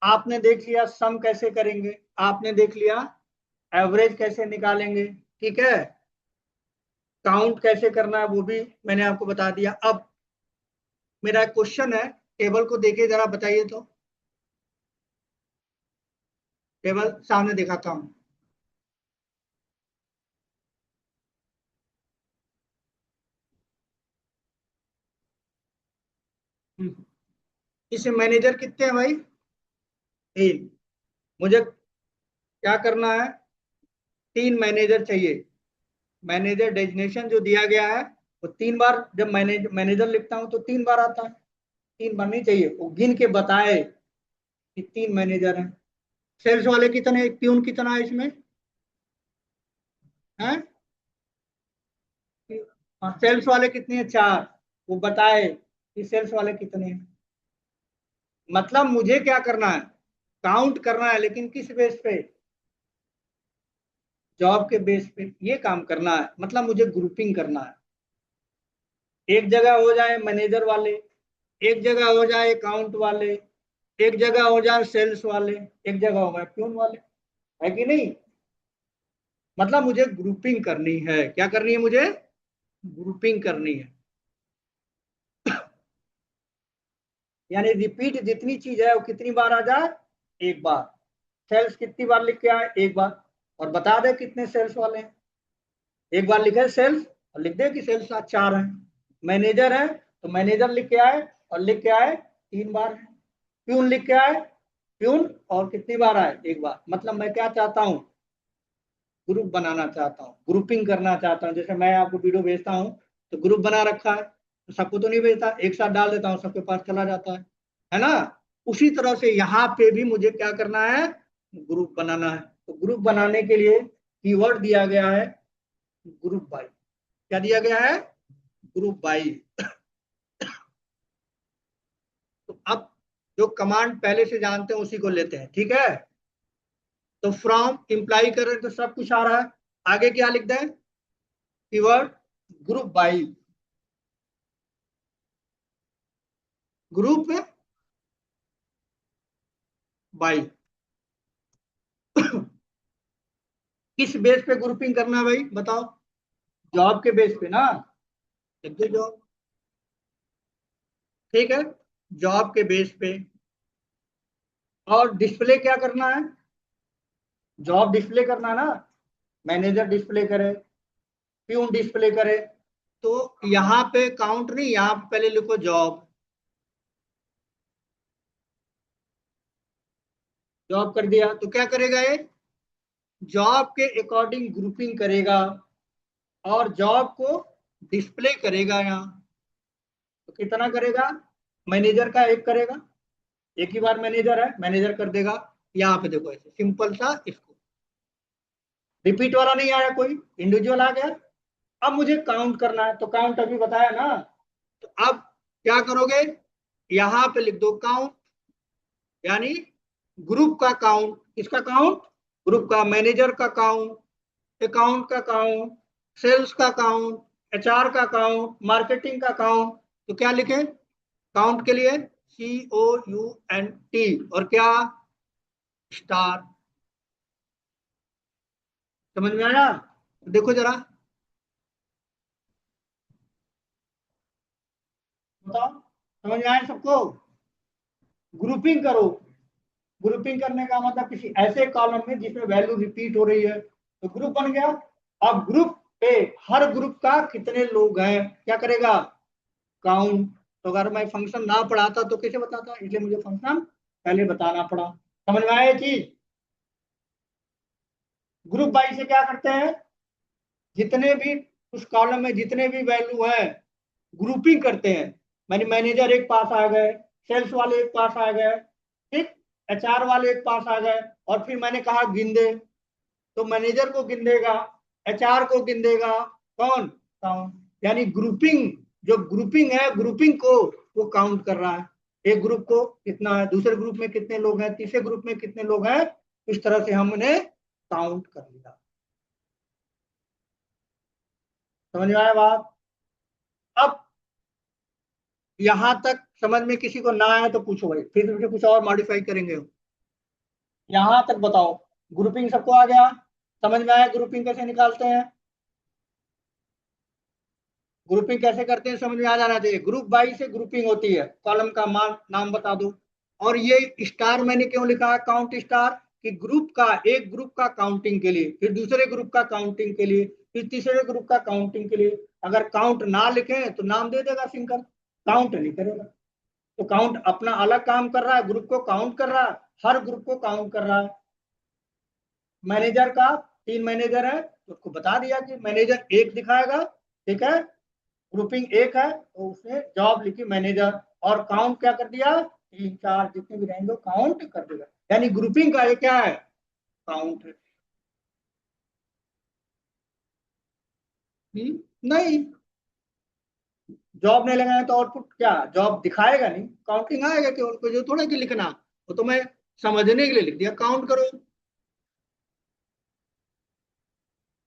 आपने देख लिया सम कैसे करेंगे, आपने देख लिया एवरेज कैसे निकालेंगे, ठीक है। काउंट कैसे करना है वो भी मैंने आपको बता दिया। अब मेरा क्वेश्चन है, टेबल को देके जरा बताइए तो। टेबल सामने दिखाता हूं। इसे मैनेजर कितने हैं भाई? तीन। मुझे क्या करना है? तीन मैनेजर चाहिए। मैनेजर डेजिग्नेशन जो दिया गया है वो तीन बार, जब मैनेजर लिखता हूं तो तीन बार आता है। तीन बार नहीं चाहिए, वो गिन के बताए कि तीन मैनेजर हैं। सेल्स वाले कितने, एक प्यून कितना है इसमें? हैं? हाँ, सेल्स वाले कितने हैं? चार। वो बताए कि सेल्स वाले कितने हैं। मतलब मुझे क्या करना है? काउंट करना है, लेकिन किस बेस पे? जॉब के बेस पे ये काम करना है। मतलब मुझे ग्रुपिंग करना है। एक जगह हो जाए मैनेजर वाले, एक जगह हो जाए अकाउंट वाले, एक जगह हो जाए सेल्स वाले, एक जगह हो गए प्यून वाले। है कि नहीं? मतलब मुझे ग्रुपिंग करनी है। क्या करनी है मुझे? ग्रुपिंग करनी है। यानी रिपीट जितनी चीज है वो कितनी बार आ जाए? एक बार। सेल्स कितनी बार लिख के आए? एक बार। और बता दे कितने सेल्स वाले हैं। एक बार लिखे सेल्स और लिख दे कि सेल्स चार हैं। मैनेजर है तो मैनेजर लिख के आए, और लिख के आए तीन बार है। प्यून लिख के आए, प्यून और कितनी बार आए? एक बार। मतलब मैं क्या चाहता हूँ? ग्रुप बनाना चाहता हूँ, ग्रुपिंग करना चाहता हूँ। जैसे मैं आपको वीडियो भेजता हूँ तो ग्रुप बना रखा है, तो सबको तो नहीं भेजता, एक साथ डाल देता हूँ, सबके पास चला जाता है ना। उसी तरह से यहाँ पे भी मुझे क्या करना है? ग्रुप बनाना है। तो ग्रुप बनाने के लिए कीवर्ड दिया गया है ग्रुप बाई। क्या दिया गया है? Group by. तो अब जो कमांड पहले से जानते हैं उसी को लेते हैं, ठीक है। तो फ्रॉम इंप्लाई कर रहे हैं तो सब कुछ आ रहा है। आगे क्या लिख दें? Keyword group by. Group by. किस बेस पे ग्रुपिंग करना है भाई बताओ? जॉब के बेस पे ना। लिख दो जॉब। ठीक है, जॉब के बेस पे। और डिस्प्ले क्या करना है? जॉब डिस्प्ले करना है ना। मैनेजर डिस्प्ले करे, प्यून डिस्प्ले करे। तो यहाँ पे काउंट नहीं, यहाँ पे पहले लिखो जॉब। जॉब कर दिया तो क्या करेगा ये? जॉब के अकॉर्डिंग ग्रुपिंग करेगा और जॉब को डिस्प्ले करेगा यहाँ। तो कितना करेगा? मैनेजर का एक करेगा, एक ही बार मैनेजर है, मैनेजर कर देगा। यहाँ पे देखो ऐसे सिंपल सा, इसको रिपीट वाला नहीं आया, कोई इंडिविजुअल आ गया। अब मुझे काउंट करना है, तो काउंट अभी बताया ना। तो अब क्या करोगे? यहाँ पे लिख दो काउंट, यानी ग्रुप का काउंट। किसका काउंट? ग्रुप का। मैनेजर का काउंट, अकाउंट का काउंट, सेल्स का काउंट, एचआर का काउंट, मार्केटिंग का काउंट। तो क्या लिखे काउंट के लिए? COUNT। और क्या? स्टार। समझ में आया? देखो जरा, बताओ, समझ में आया सबको? ग्रुपिंग करो। ग्रुपिंग करने का मतलब किसी ऐसे कॉलम में जिसमें वैल्यू रिपीट हो रही है, तो ग्रुप बन गया। अब ग्रुप पे हर ग्रुप का कितने लोग हैं क्या करेगा? काउंट। तो अगर मैं फंक्शन ना पढ़ाता तो कैसे बताता, इसलिए मुझे फंक्शन पहले बताना पड़ा। समझ में आया ये चीज? ग्रुप बाई से क्या करते हैं? जितने भी उस कॉलम में जितने भी वैल्यू है, ग्रुपिंग करते हैं। मैंने मैनेजर एक पास आ गए, सेल्स वाले एक पास आ गए, ठीक, एचआर वाले एक पास आ गए। और फिर मैंने कहा गिन दे, तो मैनेजर को गिन देगा, एचआर को गिन देगा। कौन? काउंट। यानी ग्रुपिंग, जो ग्रुपिंग है, ग्रुपिंग को वो काउंट कर रहा है। एक ग्रुप को कितना है, दूसरे ग्रुप में कितने लोग हैं, तीसरे ग्रुप में कितने लोग हैं। इस तरह से हमने काउंट कर लिया। समझ में आया बात? अब यहां तक समझ में किसी को ना आया तो पूछो भाई, फिर कुछ और मॉडिफाई करेंगे हम। यहां तक बताओ, ग्रुपिंग सबको आ गया? समझ में आया ग्रुपिंग कैसे निकालते हैं? ग्रुपिंग कैसे करते हैं समझ में आ जाना चाहिए। ग्रुप बाई से ग्रुपिंग होती है, कॉलम का नाम बता दो। और ये स्टार मैंने क्यों लिखा है, काउंट स्टार, कि ग्रुप का, एक ग्रुप का काउंटिंग के लिए, फिर दूसरे ग्रुप का काउंटिंग के लिए, फिर तीसरे ग्रुप का काउंटिंग के लिए। अगर काउंट ना लिखे तो नाम दे देगा सिंगल, काउंट नहीं करेगा। तो काउंट अपना अलग काम कर रहा है, ग्रुप को काउंट कर रहा है, हर ग्रुप को काउंट कर रहा है। मैनेजर का, 3 मैनेजर है तो उसको बता दिया कि मैनेजर एक दिखाएगा, ठीक है, ग्रुपिंग एक है तो उसने जॉब लिखी मैनेजर, और काउंट क्या कर दिया, 3 4 जितने भी रहेंगे काउंट कर देगा। यानी ग्रुपिंग का ये क्या है, काउंट है। नहीं, जॉब नहीं लगाए तो आउटपुट क्या, जॉब दिखाएगा नहीं, काउंटिंग आएगा केवल, कोई जो थोड़ा कि लिखना, वो तो मैं समझने के लिए लिख दिया काउंट करो।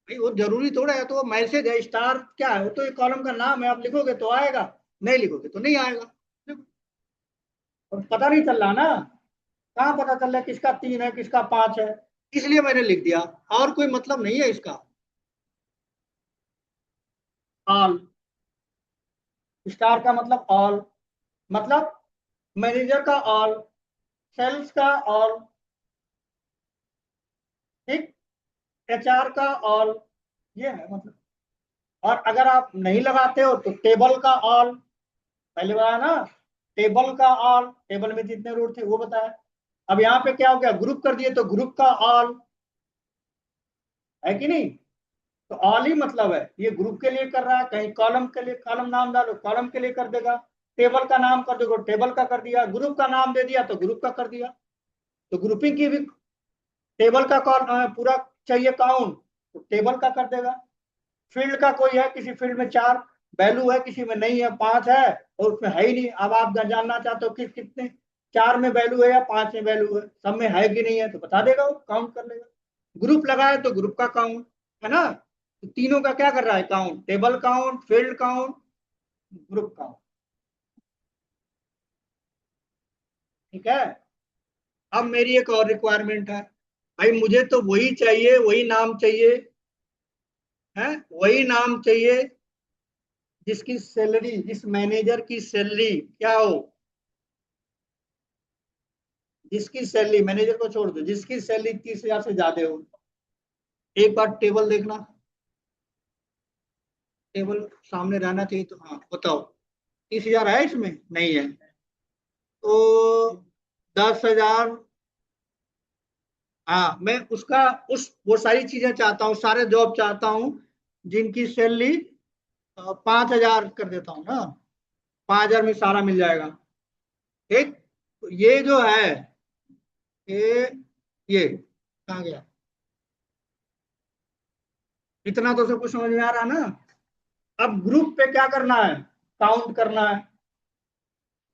भाई वो जरूरी थोड़ा है, तो वो मैसेज है, स्टार क्या है, वो तो एक कॉलम का नाम है, आप लिखोगे तो आएगा, नहीं लिखोगे तो नहीं आएगा। और पता नहीं चल रहा ना, कहाँ पता चल रहा है किसका 3 है किसका 5 है, इसलिए मैंने लिख दिया, और कोई मतलब नहीं है इसका। ऑल, स्टार का मतलब ऑल, मतलब मैनेजर का ऑल, सेल्स का ऑल, ठीक, एचआर का ऑल, ये है मतलब। और अगर आप नहीं लगाते हो तो टेबल का ऑल, पहले बताया ना, टेबल का ऑल, टेबल में जितने रूट थे वो बताया। अब यहाँ पे क्या हो गया, ग्रुप कर दिए तो ग्रुप का ऑल, है कि नहीं? तो ऑल ही मतलब है, ये ग्रुप के लिए कर रहा है, कहीं कॉलम के लिए कॉलम नाम डालो कॉलम के लिए कर देगा, टेबल का नाम कर दो टेबल का कर दिया, ग्रुप का नाम दे दिया तो ग्रुप का कर दिया। तो ग्रुपिंग की भी, टेबल का कॉल पूरा चाहिए काउंट तो टेबल का कर देगा। फील्ड का कोई है, किसी फील्ड में 4 वैल्यू है, किसी में नहीं है 5 है, और उसमें है ही नहीं, अब आप जानना चाहते हो कि कितने 4 में वैल्यू है या 5 में वैल्यू है, सब में है कि नहीं है, तो बता देगा, वो काउंट कर लेगा। ग्रुप लगाए तो ग्रुप का काउंट, है ना? तो तीनों का क्या कर रहा है, count, table count, field count, group count, ठीक है। अब मेरी एक और रिक्वायरमेंट है, भाई मुझे तो वही चाहिए, वही नाम चाहिए, है, वही नाम चाहिए जिसकी सैलरी, जिस मैनेजर की सैलरी क्या हो, जिसकी सैलरी, मैनेजर को छोड़ दो, जिसकी सैलरी 30,000 से ज्यादा हो। एक बार टेबल देखना, टेबल सामने रहना चाहिए, तो हाँ बताओ, 30,000 है इसमें, नहीं है, तो 10,000, हाँ मैं उसका, उस वो सारी चीजें चाहता हूँ, सारे जॉब चाहता हूँ जिनकी सैलरी 5,000 कर देता हूँ ना, 5,000 में सारा मिल जाएगा, ठीक। तो ये जो है, ये कहाँ गया, इतना तो सब कुछ समझ में आ रहा है ना। अब ग्रुप पे क्या करना है, काउंट करना है,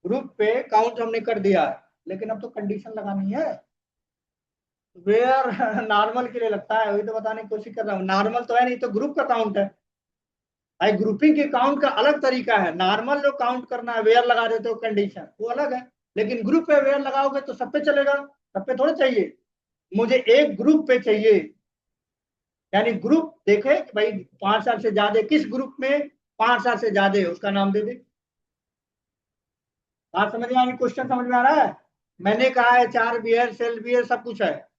ग्रुप पे काउंट हमने कर दिया है, लेकिन अब तो कंडीशन लगानी है। वेयर नॉर्मल के लिए लगता है, वही तो बताने की कोशिश कर रहा हूँ, नॉर्मल तो है नहीं, तो ग्रुप का काउंट है भाई, ग्रुपिंग के काउंट का अलग तरीका है, नॉर्मल जो काउंट करना है, वेयर लगा देते हो कंडीशन, वो अलग है, लेकिन ग्रुप पे वेयर लगाओगे तो सब पे चलेगा, सब पे थोड़ा चाहिए, मुझे एक ग्रुप पे चाहिए, यानी ग्रुप देखे कि भाई 5 साल से ज्यादा, किस ग्रुप में 5 साल से ज्यादा है उसका नाम दे दे। बात समझ में आ रही, क्वेश्चन समझ में आ रहा है? मैंने कहा है 4 बियर सेल बियर सब कुछ है,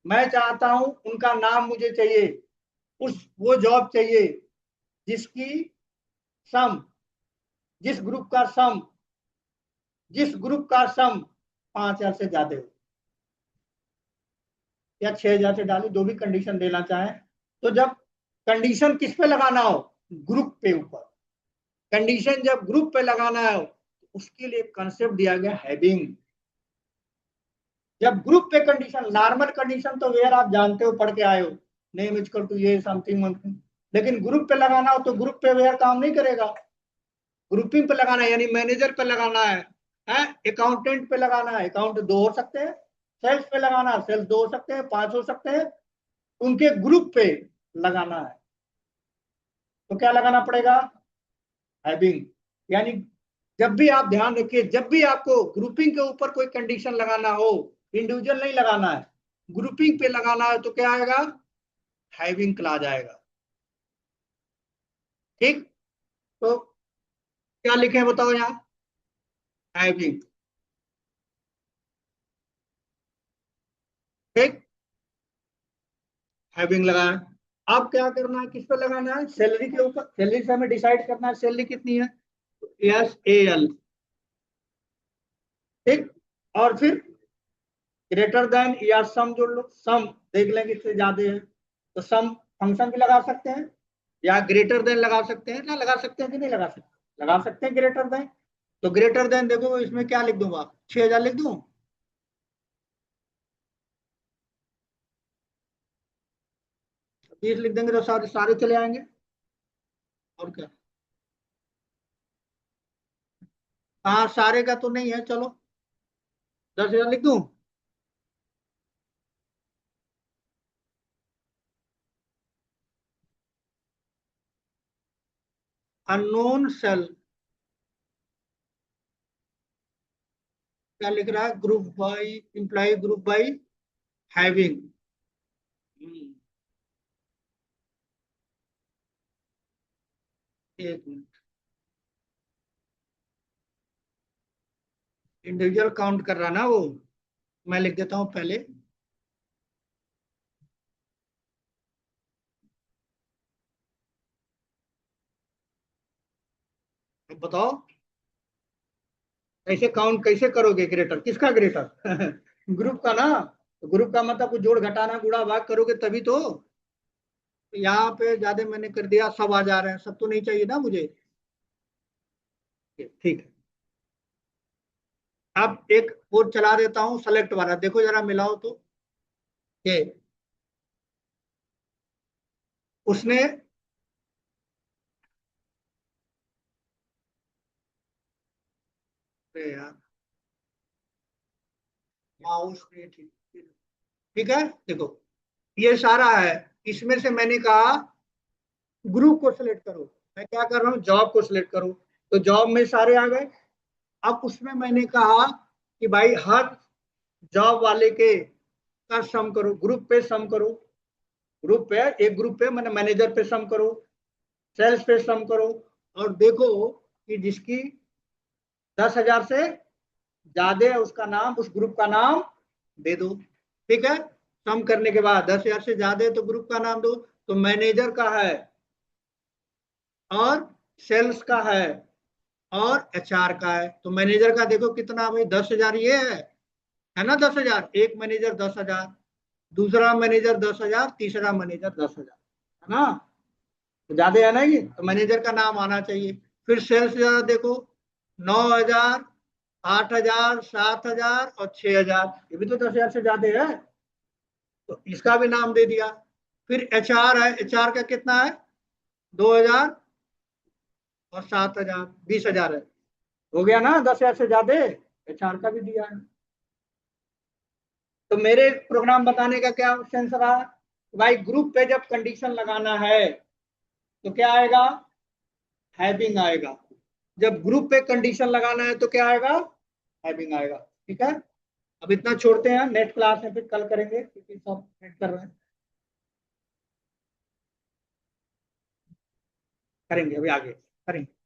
मैं चाहता हूं उनका नाम मुझे चाहिए, उस वो जॉब चाहिए जिसकी सम, जिस ग्रुप का सम, जिस ग्रुप का सम 5,000 से ज्यादा हो, या 6,000 से डाले, जो भी कंडीशन देना चाहे। तो जब कंडीशन किस पे लगाना हो, ग्रुप पे ऊपर, कंडीशन जब ग्रुप पे लगाना हो तो उसके लिए कंसेप्ट दिया गया हैविंग। जब ग्रुप पे कंडीशन, नॉर्मल कंडीशन तो वेयर आप जानते हो, पढ़ के आए हो, नेम इक्वल टू ये समथिंग समथिंग, लेकिन ग्रुप पे लगाना हो तो ग्रुप पे वेयर काम नहीं करेगा, ग्रुपिंग पे लगाना है, यानी मैनेजर पे लगाना है, अकाउंटेंट पे लगाना है, अकाउंट 2 हो सकते हैं, सेल्स पे लगाना है, सेल्स 2 हो सकते हैं, 5 हो सकते हैं, उनके ग्रुप पे लगाना है, तो क्या लगाना पड़ेगा, हैविंग। यानी जब भी आप ध्यान रखिए, जब भी आपको ग्रुपिंग के ऊपर कोई कंडीशन लगाना हो, इंडिविजुअल नहीं लगाना है, ग्रुपिंग पे लगाना है तो क्या आएगा, हैविंग क्लॉज आएगा। ठीक, तो क्या लिखे हैं बताओ यहाँ, हैविंग। ठीक, हैविंग लगाया। अब क्या करना है, किस पे लगाना है, सैलरी के ऊपर। सैलरी से हमें डिसाइड करना है सैलरी कितनी है, एस ए एल। ठीक, और फिर ग्रेटर देन या सम जोड़ लो, सम देख लेंगे इससे ज्यादा है तो सम फंक्शन भी लगा सकते हैं, या ग्रेटर देन लगा सकते हैं ना, लगा सकते हैं कि नहीं लगा सकते, लगा सकते हैं ग्रेटर देन। तो ग्रेटर देन देखो इसमें क्या लिख दूंगा, 6,000 लिख दूं, 30 लिख देंगे तो सारे सारे चले आएंगे। और क्या, हाँ सारे का तो नहीं है, चलो 10,000 लिख दूं। अननोन सेल, क्या लिख रहा है, group by imply, group by having. एक मिनट, इंडिविजुअल काउंट कर रहा ना वो, मैं लिख देता हूँ पहले। अब बताओ कैसे काउंट कैसे करोगे, ग्रेटर किसका, ग्रेटर ग्रुप का ना। तो ग्रुप का मतलब कुछ जोड़ घटाना गुणा भाग करोगे तभी तो। यहाँ पे ज्यादा मैंने कर दिया, सब आ जा रहे हैं, सब तो नहीं चाहिए ना मुझे। ठीक है, अब एक और चला देता हूँ सेलेक्ट वाला, देखो जरा मिलाओ तो। ये उसने, अरे यार माउस ने, ठीक, ठीक है देखो ये सारा है। इसमें से मैंने कहा ग्रुप को सिलेक्ट करो, मैं क्या कर रहा हूँ, जॉब को सिलेक्ट करो, तो जॉब में सारे आ गए। अब उसमें मैंने कहा कि भाई हर जॉब वाले के का सम करो, ग्रुप पे सम करो, ग्रुप पे, एक ग्रुप पे मैंने मैनेजर पे सम करो, सेल्स पे सम करो, और देखो कि जिसकी 10,000 से ज्यादा है उसका नाम, उस ग्रुप का नाम दे दो। ठीक है, सम करने के बाद 10,000 से ज्यादा है तो ग्रुप का नाम दो। तो मैनेजर का है, और सेल्स का और एचआर का है। तो मैनेजर का देखो कितना भाई, 10,000 ये है ना, 10,000, एक मैनेजर 10,000, दूसरा मैनेजर 10,000, तीसरा मैनेजर 10,000, है ना। तो ज्यादा है ना ये, तो मैनेजर का नाम आना चाहिए। फिर सेल्स ज्यादा देखो, 9,000, 8,000, 7,000 और 6,000, ये भी तो 10,000 से ज्यादा है, तो इसका भी नाम दे दिया। फिर एचआर है, एचआर का कितना है, 2,000 और 7,000, 20,000 है, हो गया ना 10,000 से ज्यादा, एचआर का भी दिया है। तो मेरे प्रोग्राम बताने का क्या सेंस रहा, भाई ग्रुप पे जब कंडीशन लगाना है तो क्या आएगा, हैविंग आएगा। जब ग्रुप पे कंडीशन लगाना है तो क्या आएगा, हैविंग आएगा। ठीक है, अब इतना छोड़ते हैं, नेक्स्ट क्लास में फिर कल करेंगे क्योंकि सब नेट कर रहे हैं, करेंगे अभी आगे करेंगे।